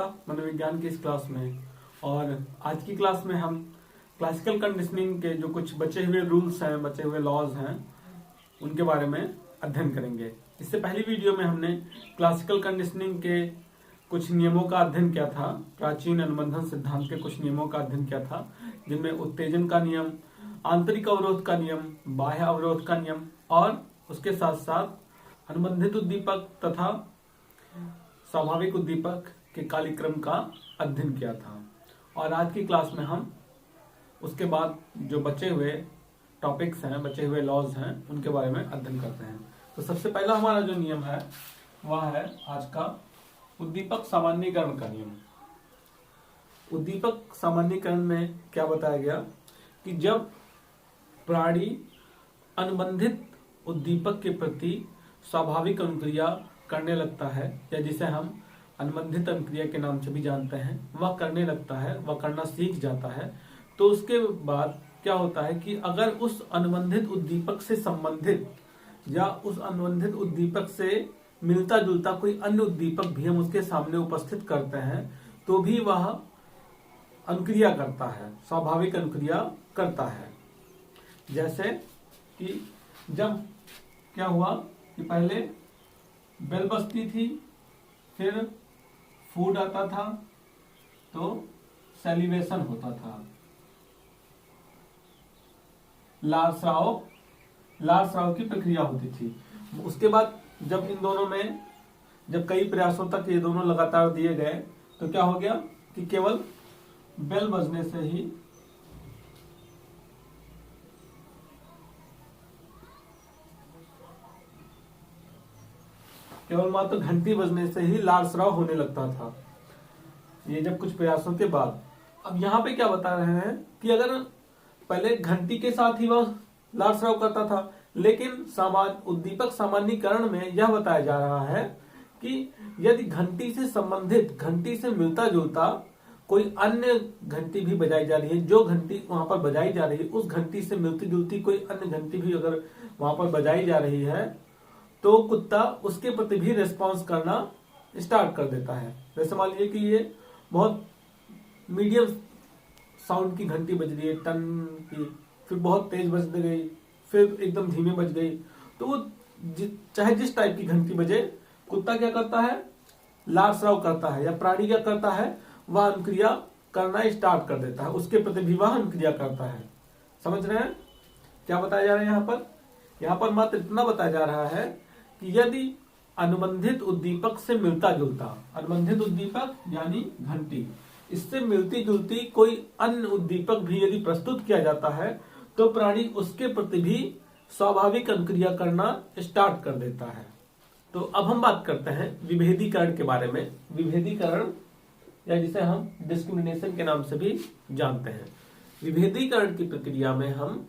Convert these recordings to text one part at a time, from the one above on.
आपका मनोविज्ञान की इस क्लास में। और आज की क्लास में हम क्लासिकल कंडीशनिंग के जो कुछ बचे हुए रूल्स हैं, बचे हुए लॉज हैं, उनके बारे में अध्ययन करेंगे। इससे पहली वीडियो में हमने क्लासिकल कंडीशनिंग के कुछ नियमों का अध्ययन किया था, प्राचीन अनुबंधन सिद्धांत के कुछ नियमों का अध्ययन किया था, जिनमें उत्तेजन का नियम, आंतरिक अवरोध का नियम, बाह्य अवरोध का नियम और उसके साथ साथ अनुबंधित उद्दीपक तथा स्वाभाविक उद्दीपक के कार्यक्रम का अध्ययन किया था। और आज की क्लास में हम उसके बाद जो बचे हुए टॉपिक्स हैं, बचे हुए लॉज हैं, उनके बारे में अध्ययन करते हैं। तो सबसे पहला हमारा जो नियम है वह है आज का उद्दीपक सामान्यीकरण का नियम। उद्दीपक सामान्यीकरण में क्या बताया गया कि जब प्राणी अनुबंधित उद्दीपक के प्रति स्वाभाविक अनुक्रिया करने लगता है, या जिसे हम अनुबंधित अनुक्रिया के नाम से भी जानते हैं, वह करने लगता है, वह करना सीख जाता है, तो उसके बाद क्या होता है कि अगर उस अनुबंधित उद्दीपक से संबंधित या उस अनुबंधित उद्दीपक से मिलता जुलता कोई अन्य उद्दीपक भी हम उसके सामने उपस्थित करते हैं, तो भी वह अनुक्रिया करता है, स्वाभाविक अनुक्रिया करता है। जैसे कि जब क्या हुआ कि पहले बेल बजती थी, फिर फूड आता था, तो सेलिब्रेशन होता था, लाल स्राव की प्रक्रिया होती थी। उसके बाद जब इन दोनों में जब कई प्रयासों तक ये दोनों लगातार दिए गए, तो क्या हो गया कि केवल बेल बजने से ही केवल मात्र घंटी बजने से ही लाल स्राव होने लगता था, ये जब कुछ प्रयासों के बाद। अब यहाँ पे क्या बता रहे हैं कि अगर पहले घंटी के साथ ही वह लाल स्राव करता था, लेकिन उद्दीपक सामान्यीकरण में यह बताया जा रहा है कि यदि घंटी से संबंधित, घंटी से मिलता जुलता कोई अन्य घंटी भी बजाई जा रही है, जो घंटी वहां पर बजाई जा रही है उस घंटी से मिलती जुलती कोई अन्य घंटी भी अगर वहां पर बजाई जा रही है, तो कुत्ता उसके प्रति भी रिस्पॉन्स करना स्टार्ट कर देता है। जैसे मान लीजिए कि ये बहुत मीडियम साउंड की घंटी बज रही है, टन की, फिर बहुत तेज बज गई, फिर एकदम धीमे बज गई, तो वो चाहे जिस टाइप की घंटी बजे, कुत्ता क्या करता है, लाल स्राव करता है, या प्राणी क्या करता है, वह अनुक्रिया करना स्टार्ट कर देता है, उसके प्रति भी वह अनुक्रिया करता है। समझ रहे हैं क्या बताया जा रहा है यहाँ पर मात्र इतना बताया जा रहा है कि यदि अनुबंधित उद्दीपक से मिलता जुलता, अनुबंधित उद्दीपक यानी घंटी, इससे मिलती जुलती कोई अन्य उद्दीपक भी यदि प्रस्तुत किया जाता है, तो प्राणी उसके प्रति भी स्वाभाविक अनुक्रिया करना स्टार्ट कर देता है। तो अब हम बात करते हैं विभेदीकरण के बारे में। विभेदीकरण या जिसे हम डिस्क्रिमिनेशन के नाम से भी जानते हैं। विभेदीकरण की प्रक्रिया में हम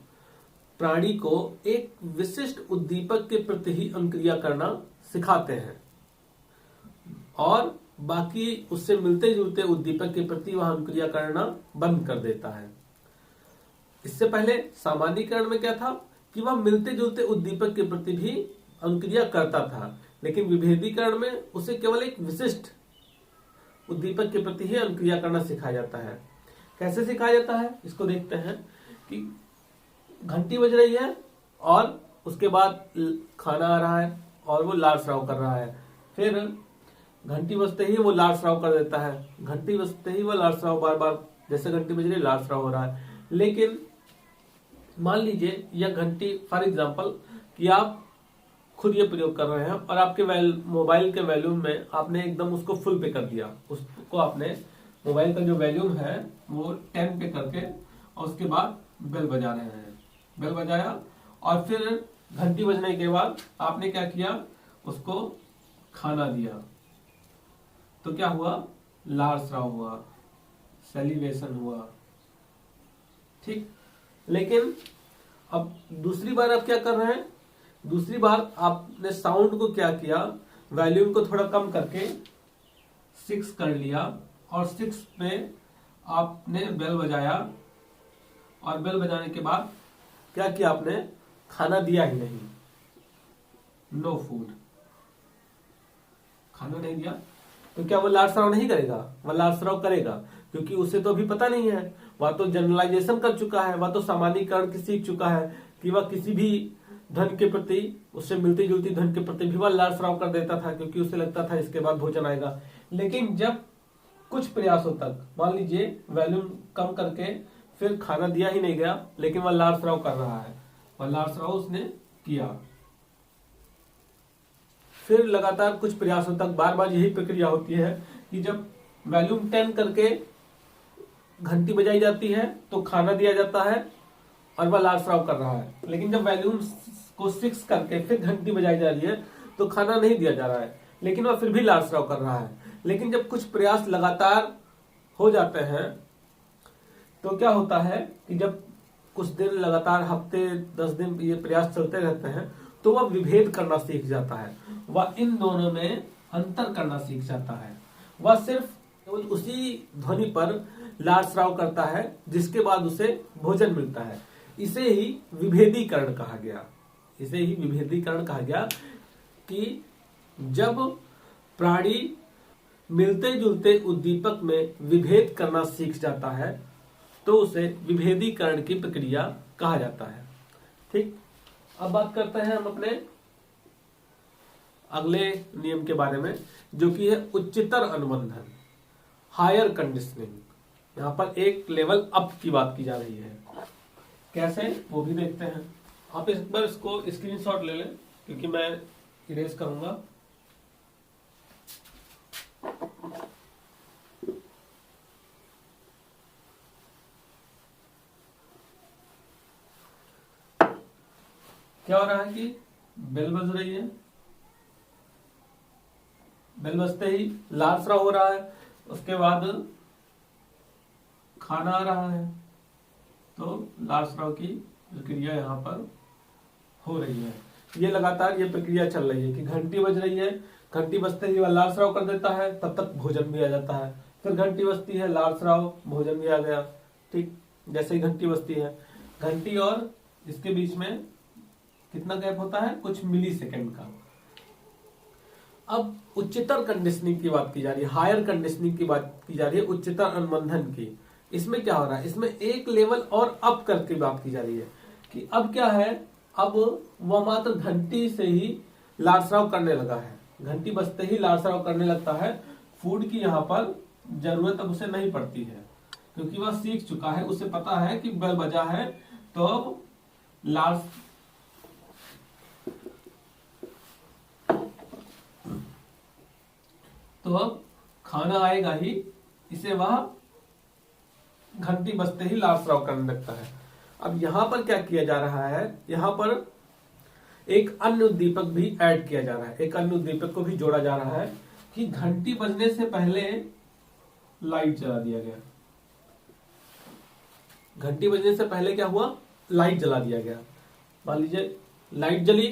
प्राणी को एक विशिष्ट उद्दीपक के प्रति ही अनुक्रिया करना सिखाते हैं और बाकी उससे मिलते जुलते उद्दीपक के प्रति वह अनुक्रिया करना बंद कर देता है। इससे पहले सामान्यीकरण में क्या था कि वह मिलते जुलते उद्दीपक के प्रति भी अनुक्रिया करता था, लेकिन विभेदीकरण में उसे केवल एक विशिष्ट उद्दीपक के प्रति ही अनुक्रिया करना सिखाया जाता है। कैसे सिखाया जाता है, इसको देखते हैं कि घंटी बज रही है और उसके बाद खाना आ रहा है और वो लाल स्राव कर रहा है, फिर घंटी बजते ही वो लाल स्राव कर देता है, घंटी बजते ही वो लाल स्राव, बार बार जैसे घंटी बज रही है लाल स्राव हो रहा है। लेकिन मान लीजिए यह घंटी, फॉर एग्जांपल, कि आप खुद ये प्रयोग कर रहे हैं और आपके मोबाइल के वॉल्यूम में आपने एकदम उसको फुल पे कर दिया, उसको आपने मोबाइल का जो वॉल्यूम है वो 10 पे करके, और उसके बाद बेल बजा रहे हैं, बेल बजाया और फिर घंटी बजने के बाद आपने क्या किया, उसको खाना दिया, तो क्या हुआ, लाल स्राव हुआ, सेलिब्रेशन हुआ, ठीक। लेकिन अब दूसरी बार आप क्या कर रहे हैं, दूसरी बार आपने साउंड को क्या किया, वॉल्यूम को थोड़ा कम करके 6 कर लिया और 6 पे आपने बेल बजाया, और बेल बजाने के बाद क्या किया, आपने खाना दिया ही नहीं, नो फूड, खाना नहीं दिया, तो क्या वो लाल स्राव नहीं करेगा? वह लाल स्राव करेगा, क्योंकि उसे तो अभी पता नहीं है, वह तो जनरलाइजेशन कर चुका है, वह तो सामान्यीकरण की सीख चुका है कि वह किसी भी धन के प्रति, उससे मिलती जुलती धन के प्रति भी वह लाल स्राव कर देता था, क्योंकि उसे लगता था इसके बाद भोजन आएगा। लेकिन जब कुछ प्रयासों तक, मान लीजिए वॉल्यूम कम करके फिर खाना दिया ही नहीं गया, लेकिन वह लाल स्राव कर रहा है, वह लाल स्राव उसने किया, फिर लगातार कुछ प्रयासों तक बार बार यही प्रक्रिया होती है कि जब वॉल्यूम 10 करके घंटी बजाई जाती है तो खाना दिया जाता है और वह लाल स्राव कर रहा है। लेकिन जब वॉल्यूम को 6 करके फिर घंटी बजाई जा रही है तो खाना नहीं दिया जा रहा है, लेकिन वह फिर भी लाल स्राव कर रहा है। लेकिन जब कुछ प्रयास लगातार हो जाते हैं तो क्या होता है कि जब कुछ दिन लगातार, हफ्ते 10 दिन ये प्रयास चलते रहते हैं तो वह विभेद करना सीख जाता है, वह इन दोनों में अंतर करना सीख जाता है। वह सिर्फ केवल उसी ध्वनि पर लाल स्राव करता है जिसके बाद उसे भोजन मिलता है। इसे ही विभेदीकरण कहा गया, इसे ही विभेदीकरण कहा गया कि जब प्राणी मिलते जुलते उद्दीपक में विभेद करना सीख जाता है तो उसे विभेदीकरण की प्रक्रिया कहा जाता है। ठीक, अब बात करते हैं हम अपने अगले नियम के बारे में, जो कि है उच्चतर अनुबंधन, हायर कंडीशनिंग। यहां पर एक लेवल अप की बात की जा रही है, कैसे वो भी देखते हैं। आप इस बार इसको स्क्रीनशॉट ले लें, क्योंकि मैं इरेज करूंगा। क्या हो रहा है कि बेल बज रही है, बेल बजते ही लाल स्राव हो रहा है, उसके बाद खाना आ रहा है, तो लाल स्राव की प्रक्रिया यहाँ पर हो रही है। ये लगातार ये प्रक्रिया चल रही है कि घंटी बज रही है, घंटी बजते ही वह लाल स्राव कर देता है, तब तक भोजन भी आ जाता है। फिर घंटी बजती है, लाल स्राव, भोजन भी आ गया। ठीक, जैसे ही घंटी बजती है, घंटी और इसके बीच में कितना गैप होता है? कुछ मिली सेकेंड का। अब उच्चतर कंडीशनिंग की बात की जा रही है, हायर कंडीशनिंग की बात की जा रही है, उच्चतर अनुबंधन की। इसमें क्या हो रहा है? इसमें एक लेवल और अप करके बात की जा रही है कि अब क्या है, अब वह मात्र घंटी से ही लाल स्राव करने लगा है, घंटी बजते ही लाल स्राव करने लगता है। फूड की यहाँ पर जरूरत अब उसे नहीं पड़ती है, क्योंकि वह सीख चुका है, उसे पता है कि बेल बजा है तो अब लाल तो अब खाना आएगा ही, इसे वह घंटी बजते ही लाल स्राव करने लगता है। अब यहां पर क्या किया जा रहा है, यहां पर एक अन्य उद्दीपक भी ऐड किया जा रहा है, एक अन्य उद्दीपक को भी जोड़ा जा रहा है कि घंटी बजने से पहले लाइट जला दिया गया। घंटी बजने से पहले क्या हुआ? लाइट जला दिया गया। मान लीजिए लाइट जली,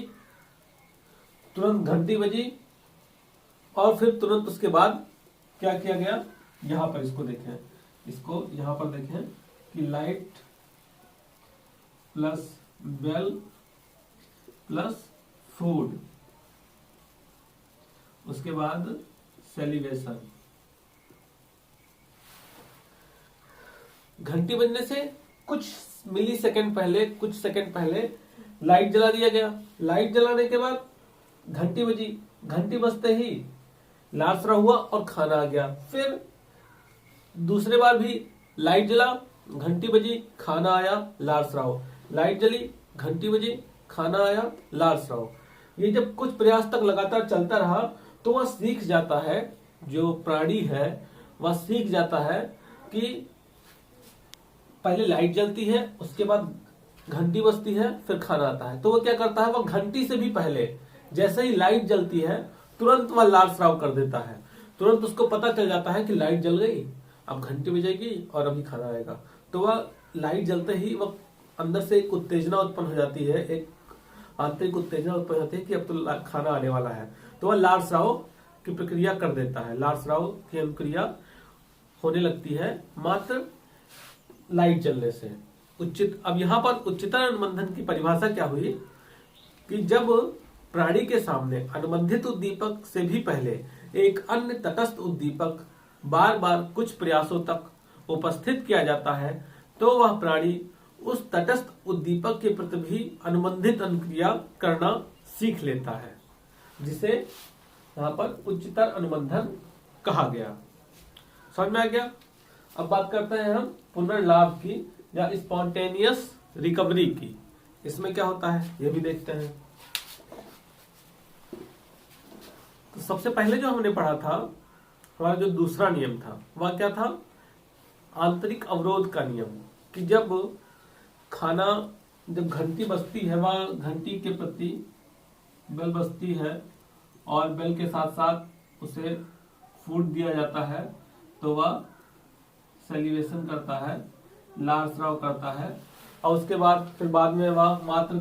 तुरंत घंटी बजी, और फिर तुरंत उसके बाद क्या किया गया? यहां पर इसको देखें, इसको यहां पर देखें कि light plus bell plus food, उसके बाद सेलिब्रेशन। घंटी बजने से कुछ मिली सेकेंड पहले, कुछ सेकेंड पहले लाइट जला दिया गया। लाइट जलाने के बाद घंटी बजी, घंटी बजते ही लाल स्राव हुआ और खाना आ गया। फिर दूसरे बार भी लाइट जला, घंटी बजी, खाना आया, लाल स्राव, लाइट जली, घंटी बजी, खाना आया, लाल स्राव। ये जब कुछ प्रयास तक लगातार चलता रहा तो वह सीख जाता है, जो प्राणी है वह सीख जाता है कि पहले लाइट जलती है, उसके बाद घंटी बजती है, फिर खाना आता है। तो वह क्या करता है, वह घंटी से भी पहले जैसे ही लाइट जलती है तुरंत वह लाल स्राव कर देता है। तुरंत उसको पता चल जाता है कि लाइट जल गई, अब घंटी बजेगी और अभी खाना आएगा। तो वह लाइट जलते ही वह अंदर से एक उत्तेजना उत्पन्न हो जाती है, एक आंतरिक उत्तेजना उत्पन्न होती है कि अब तो खाना आने वाला है। तो वह लाल स्राव की प्रक्रिया कर देता है, लाल स्राव की अनुक्रिया होने लगती है मात्र लाइट जलने से। अब यहाँ पर उच्चतर अनुबंधन की परिभाषा क्या हुई कि जब प्राणी के सामने अनुबंधित उद्दीपक से भी पहले एक अन्य तटस्थ उद्दीपक बार बार कुछ प्रयासों तक उपस्थित किया जाता है तो वह प्राणी उस तटस्थ उद्दीपक के प्रति भी अनुबंधित अनुक्रिया करना सीख लेता है, जिसे यहां पर उच्चतर अनुबंधन कहा गया। समझ में आ गया। अब बात करते हैं हम पुनर्लाभ की या स्पॉन्टेनियस रिकवरी की। इसमें क्या होता है ये भी देखते हैं। तो सबसे पहले जो हमने पढ़ा था, हमारा जो दूसरा नियम था वह क्या था, आंतरिक अवरोध का नियम, कि जब घंटी बजती है वह घंटी के प्रति बेल बजती है और बेल के साथ साथ उसे फूड दिया जाता है तो वह सेलिब्रेशन करता है, लार स्राव करता है, और उसके बाद में वह मात्र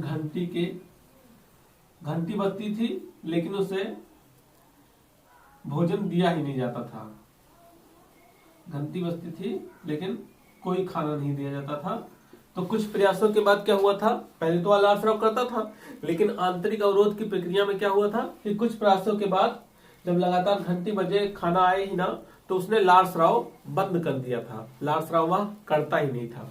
घंटी बजती थी लेकिन उसे भोजन दिया ही नहीं जाता था। घंटी बजती थी लेकिन कोई खाना नहीं दिया जाता था। तो कुछ प्रयासों के बाद क्या हुआ था, पहले तो लार स्राव करता था लेकिन आंतरिक अवरोध की प्रक्रिया में क्या हुआ था कि कुछ प्रयासों के बाद जब लगातार घंटी बजे खाना आए ही ना तो उसने लार स्राव बंद कर दिया था। लार स्राव वह करता ही नहीं था।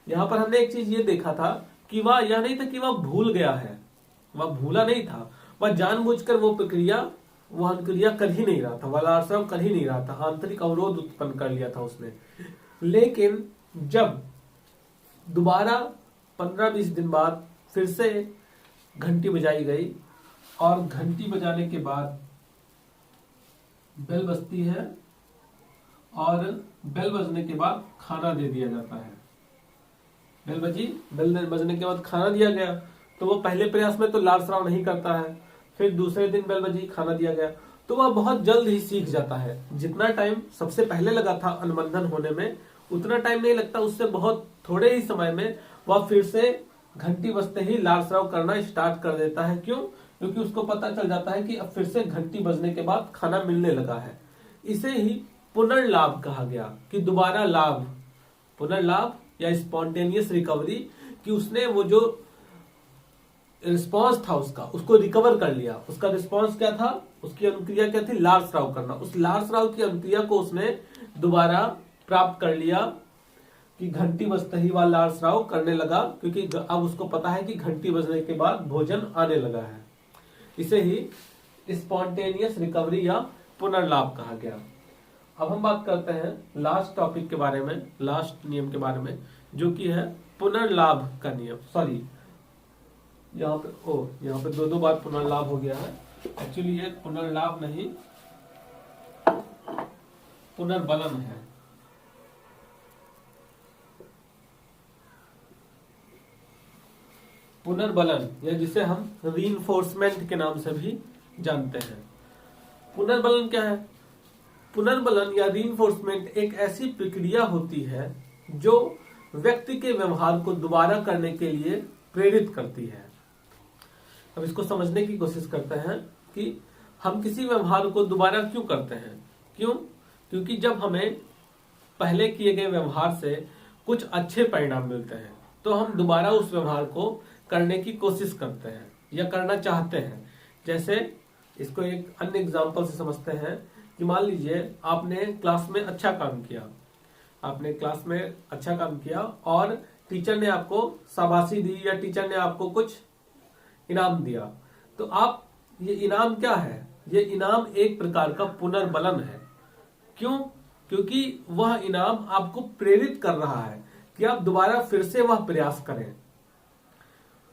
यहाँ पर हमने एक चीज ये देखा था कि वह यह नहीं था कि वह भूल गया है, वह भूला नहीं था, वह जानबूझकर वह अनुक्रिया कर ही नहीं रहा था, वह लार स्राव कर ही नहीं रहा था, आंतरिक अवरोध उत्पन्न कर लिया था उसने। लेकिन जब दोबारा 15-20 दिन बाद फिर से घंटी बजाई गई और घंटी बजाने के बाद बेल बजती है और बेल बजने के बाद खाना दे दिया जाता है। बेल बजने के बाद खाना दिया गया तो वो पहले प्रयास में तो लार स्राव नहीं करता है, फिर दूसरे दिन बेल बजी, खाना दिया गया तो वह बहुत जल्द ही सीख जाता है। जितना टाइम सबसे पहले लगा था अनुबंधन होने में उतना टाइम नहीं लगता, उससे बहुत थोड़े ही समय में वह फिर से घंटी बजते ही लार स्राव करना स्टार्ट कर देता है। क्यों? क्योंकि उसको पता चल जाता है कि अब फिर से घंटी बजने के बाद खाना मिलने लगा है। इसे ही पुनर्लाभ कहा गया कि दोबारा लाभ, पुनर्लाभ या स्पॉन्टेनियस रिकवरी, कि उसने वो जो रिस्पॉन्स था उसको रिकवर कर लिया। उसका रिस्पॉन्स क्या था, उसकी अनुक्रिया क्या थी, लार स्राव करना। उस लार स्राव की अनुक्रिया को उसने दोबारा प्राप्त कर लिया कि घंटी बजते ही वह लार स्राव करने लगा, क्योंकि अब उसको पता है कि घंटी बजने के बाद भोजन आने लगा है। इसे ही स्पॉन्टेनियस रिकवरी या पुनर्लाभ कहा गया। अब हम बात करते हैं लास्ट टॉपिक के बारे में, लास्ट नियम के बारे में, जो कि है पुनर्लाभ का नियम। सॉरी, यहाँ पे दो बार पुनर्लाभ हो गया है। एक्चुअली ये पुनर्लाभ नहीं, पुनर्बलन है। पुनर्बलन या जिसे हम रीइंफोर्समेंट के नाम से भी जानते हैं। पुनर्बलन क्या है? पुनर्बलन या रीइंफोर्समेंट एक ऐसी प्रक्रिया होती है जो व्यक्ति के व्यवहार को दोबारा करने के लिए प्रेरित करती है। अब इसको समझने की कोशिश करते हैं कि हम किसी व्यवहार को दोबारा क्यों करते हैं। क्योंकि जब हमें पहले किए गए व्यवहार से कुछ अच्छे परिणाम मिलते हैं तो हम दोबारा उस व्यवहार को करने की कोशिश करते हैं या करना चाहते हैं। जैसे इसको एक अन्य एग्जांपल से समझते हैं कि मान लीजिए आपने क्लास में अच्छा काम किया और टीचर ने आपको शाबाशी दी या टीचर ने आपको कुछ इनाम दिया। तो आप, ये इनाम क्या है? ये इनाम एक प्रकार का पुनर्बलन है। क्यों? क्योंकि वह इनाम आपको प्रेरित कर रहा है कि आप दोबारा फिर से वह प्रयास करें।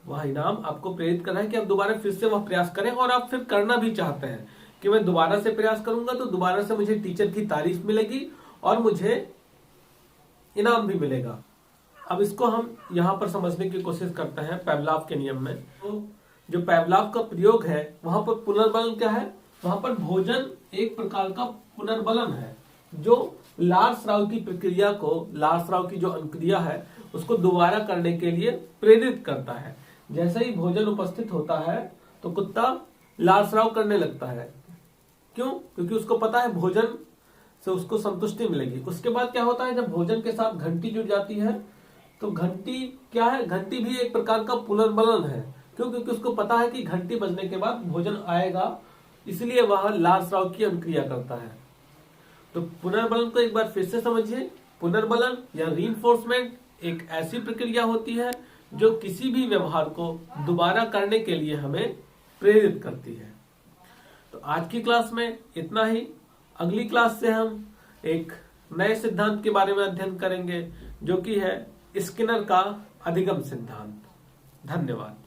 वह इनाम आपको प्रेरित कर रहा है कि आप दोबारा फिर से वह प्रयास करें, और आप फिर करना भी चाहते हैं कि मैं दोबारा से प्रयास करूंगा तो दोबारा से मुझे टीचर की तारीफ मिलेगी और मुझे इनाम भी मिलेगा। अब इसको हम यहाँ पर समझने की कोशिश करते हैं पावलोव के नियम में। तो जो पावलोव का प्रयोग है वहां पर पुनर्बलन क्या है? वहां पर भोजन एक प्रकार का पुनर्बलन है जो लार स्राव की प्रक्रिया को, लार स्राव की जो अनुक्रिया है उसको दोबारा करने के लिए प्रेरित करता है। जैसे ही भोजन उपस्थित होता है तो कुत्ता लार स्राव करने लगता है। क्यों? क्योंकि उसको पता है भोजन से उसको संतुष्टि मिलेगी। उसके बाद क्या होता है, जब भोजन के साथ घंटी जुड़ जाती है तो घंटी क्या है? घंटी भी एक प्रकार का पुनर्बलन है। क्यों? क्योंकि उसको पता है कि घंटी बजने के बाद भोजन आएगा इसलिए वह लाल स्राव की अनुक्रिया करता है। तो पुनर्बलन को एक बार फिर से समझिए। पुनर्बलन या रीइंफोर्समेंट एक ऐसी प्रक्रिया होती है जो किसी भी व्यवहार को दोबारा करने के लिए हमें प्रेरित करती है। तो आज की क्लास में इतना ही। अगली क्लास से हम एक नए सिद्धांत के बारे में अध्ययन करेंगे जो कि है स्किनर का अधिगम सिद्धांत। धन्यवाद।